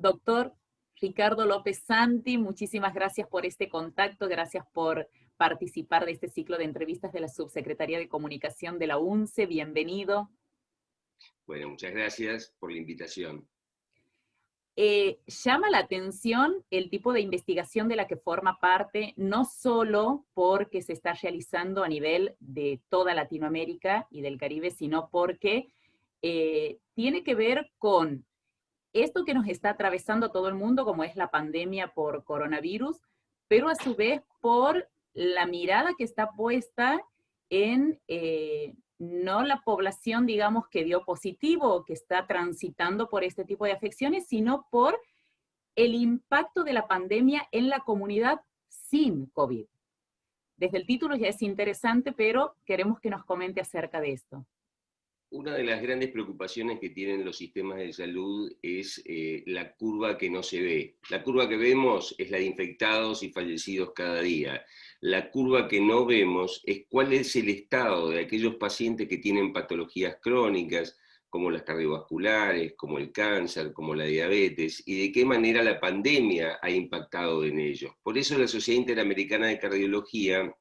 Doctor Ricardo López Santi, muchísimas gracias por este contacto, gracias por participar de este ciclo de entrevistas de la Subsecretaría de Comunicación de la UNCE. Bienvenido. Bueno, muchas gracias por la invitación. Llama la atención el tipo de investigación de la que forma parte, no solo porque se está realizando a nivel de toda Latinoamérica y del Caribe, sino porque tiene que ver con esto que nos está atravesando todo el mundo, como es la pandemia por coronavirus, pero a su vez por la mirada que está puesta en no la población, digamos, que dio positivo o que está transitando por este tipo de afecciones, sino por el impacto de la pandemia en la comunidad sin COVID. Desde el título ya es interesante, pero queremos que nos comente acerca de esto. Una de las grandes preocupaciones que tienen los sistemas de salud es la curva que no se ve. La curva que vemos es la de infectados y fallecidos cada día. La curva que no vemos es cuál es el estado de aquellos pacientes que tienen patologías crónicas, como las cardiovasculares, como el cáncer, como la diabetes, y de qué manera la pandemia ha impactado en ellos. Por eso la Sociedad Interamericana de Cardiología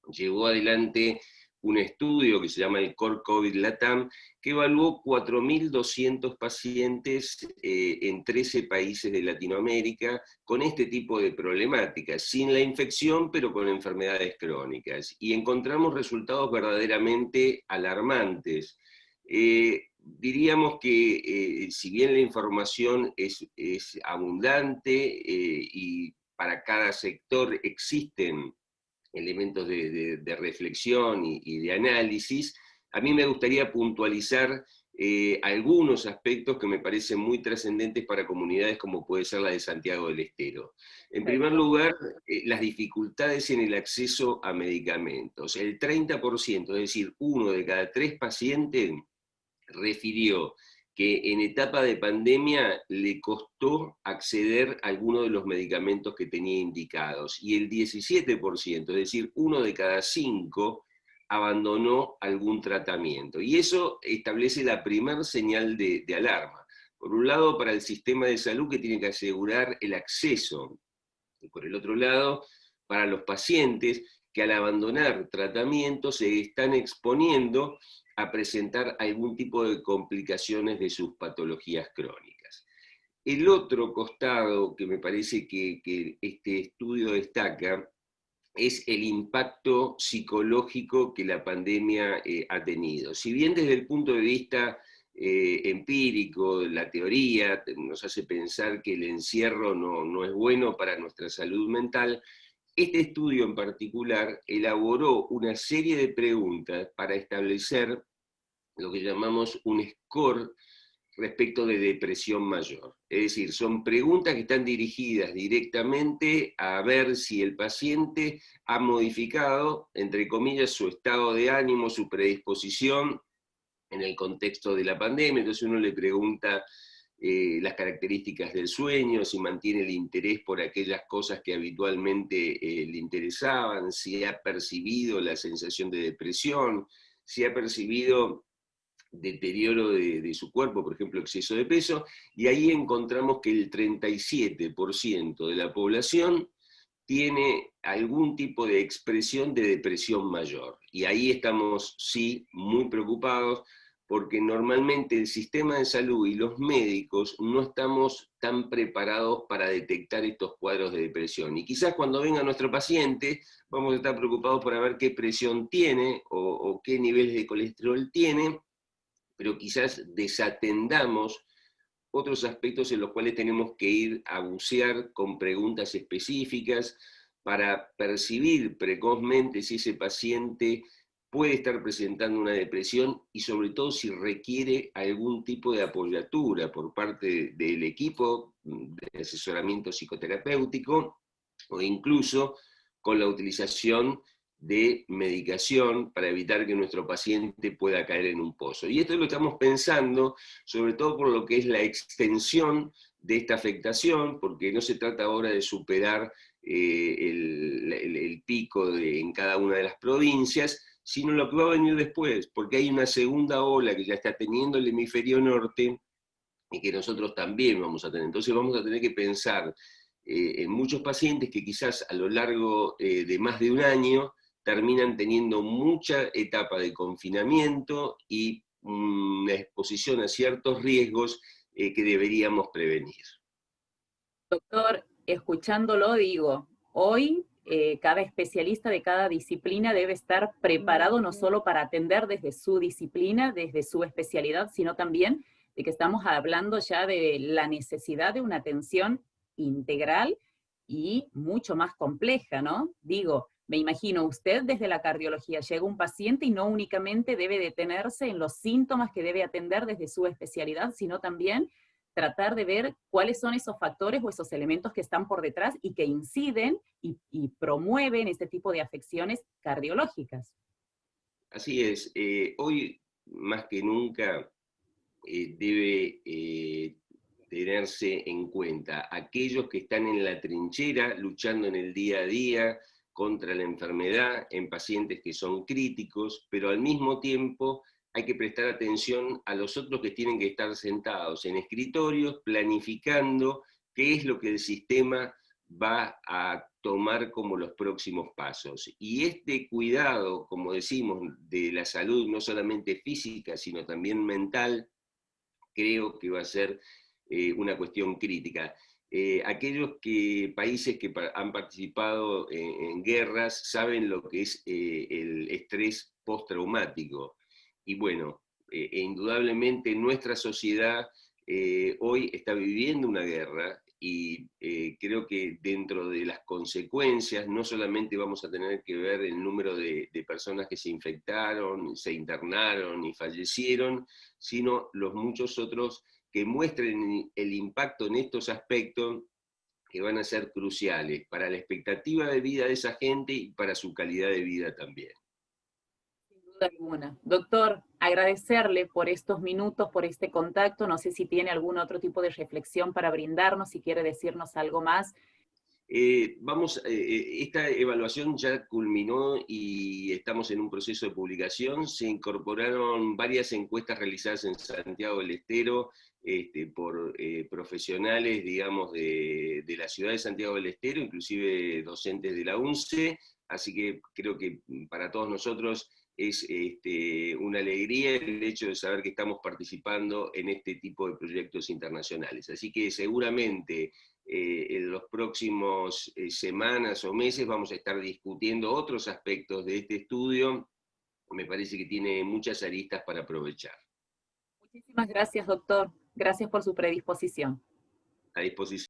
llevó adelante un estudio que se llama el Core COVID Latam, que evaluó 4.200 pacientes en 13 países de Latinoamérica con este tipo de problemáticas, sin la infección, pero con enfermedades crónicas. Y encontramos resultados verdaderamente alarmantes. Diríamos que si bien la información es abundante y para cada sector existen elementos de reflexión y de análisis, a mí me gustaría puntualizar algunos aspectos que me parecen muy trascendentes para comunidades como puede ser la de Santiago del Estero. En primer lugar, las dificultades en el acceso a medicamentos. El 30%, es decir, 1 de cada 3 pacientes, refirió que en etapa de pandemia le costó acceder a alguno de los medicamentos que tenía indicados, y el 17%, es decir, 1 de cada 5, abandonó algún tratamiento. Y eso establece la primer señal de alarma. Por un lado, para el sistema de salud, que tiene que asegurar el acceso, y por el otro lado, para los pacientes que al abandonar tratamiento se están exponiendo a presentar algún tipo de complicaciones de sus patologías crónicas. El otro costado que me parece que este estudio destaca es el impacto psicológico que la pandemia ha tenido. Si bien desde el punto de vista empírico, la teoría nos hace pensar que el encierro no es bueno para nuestra salud mental, este estudio en particular elaboró una serie de preguntas para establecer lo que llamamos un score respecto de depresión mayor. Es decir, son preguntas que están dirigidas directamente a ver si el paciente ha modificado, entre comillas, su estado de ánimo, su predisposición en el contexto de la pandemia. Entonces uno le pregunta las características del sueño, si mantiene el interés por aquellas cosas que habitualmente le interesaban, si ha percibido la sensación de depresión, si ha percibido deterioro de su cuerpo, por ejemplo, exceso de peso, y ahí encontramos que el 37% de la población tiene algún tipo de expresión de depresión mayor. Y ahí estamos, sí, muy preocupados, porque normalmente el sistema de salud y los médicos no estamos tan preparados para detectar estos cuadros de depresión. Y quizás cuando venga nuestro paciente, vamos a estar preocupados por ver qué presión tiene o qué niveles de colesterol tiene, pero quizás desatendamos otros aspectos en los cuales tenemos que ir a bucear con preguntas específicas para percibir precozmente si ese paciente puede estar presentando una depresión y sobre todo si requiere algún tipo de apoyatura por parte del equipo de asesoramiento psicoterapéutico o incluso con la utilización de medicación para evitar que nuestro paciente pueda caer en un pozo. Y esto lo estamos pensando sobre todo por lo que es la extensión de esta afectación, porque no se trata ahora de superar el pico en cada una de las provincias, sino lo que va a venir después, porque hay una segunda ola que ya está teniendo el hemisferio norte, y que nosotros también vamos a tener. Entonces vamos a tener que pensar en muchos pacientes que quizás a lo largo de más de un año terminan teniendo mucha etapa de confinamiento y una exposición a ciertos riesgos que deberíamos prevenir. Doctor, escuchándolo digo, hoy cada especialista de cada disciplina debe estar preparado no solo para atender desde su disciplina, desde su especialidad, sino también de que estamos hablando ya de la necesidad de una atención integral y mucho más compleja, ¿no? Digo, me imagino usted desde la cardiología llega un paciente y no únicamente debe detenerse en los síntomas que debe atender desde su especialidad, sino también tratar de ver cuáles son esos factores o esos elementos que están por detrás y que inciden y promueven este tipo de afecciones cardiológicas. Así es, hoy más que nunca debe tenerse en cuenta aquellos que están en la trinchera luchando en el día a día contra la enfermedad en pacientes que son críticos, pero al mismo tiempo hay que prestar atención a los otros que tienen que estar sentados en escritorios planificando qué es lo que el sistema va a tomar como los próximos pasos. Y este cuidado, como decimos, de la salud no solamente física, sino también mental, creo que va a ser una cuestión crítica. Aquellos países que han participado en guerras saben lo que es el estrés postraumático. Y bueno, indudablemente nuestra sociedad hoy está viviendo una guerra y creo que dentro de las consecuencias no solamente vamos a tener que ver el número de personas que se infectaron, se internaron y fallecieron, sino los muchos otros que muestren el impacto en estos aspectos que van a ser cruciales para la expectativa de vida de esa gente y para su calidad de vida también. Sin duda alguna. Doctor, agradecerle por estos minutos, por este contacto. No sé si tiene algún otro tipo de reflexión para brindarnos, si quiere decirnos algo más. Esta evaluación ya culminó y estamos en un proceso de publicación. Se incorporaron varias encuestas realizadas en Santiago del Estero por profesionales, digamos, de la ciudad de Santiago del Estero, inclusive docentes de la UNCE, así que creo que para todos nosotros es una alegría el hecho de saber que estamos participando en este tipo de proyectos internacionales. Así que seguramente en los próximos semanas o meses vamos a estar discutiendo otros aspectos de este estudio. Me parece que tiene muchas aristas para aprovechar. Muchísimas gracias, doctor. Gracias por su predisposición. A disposición.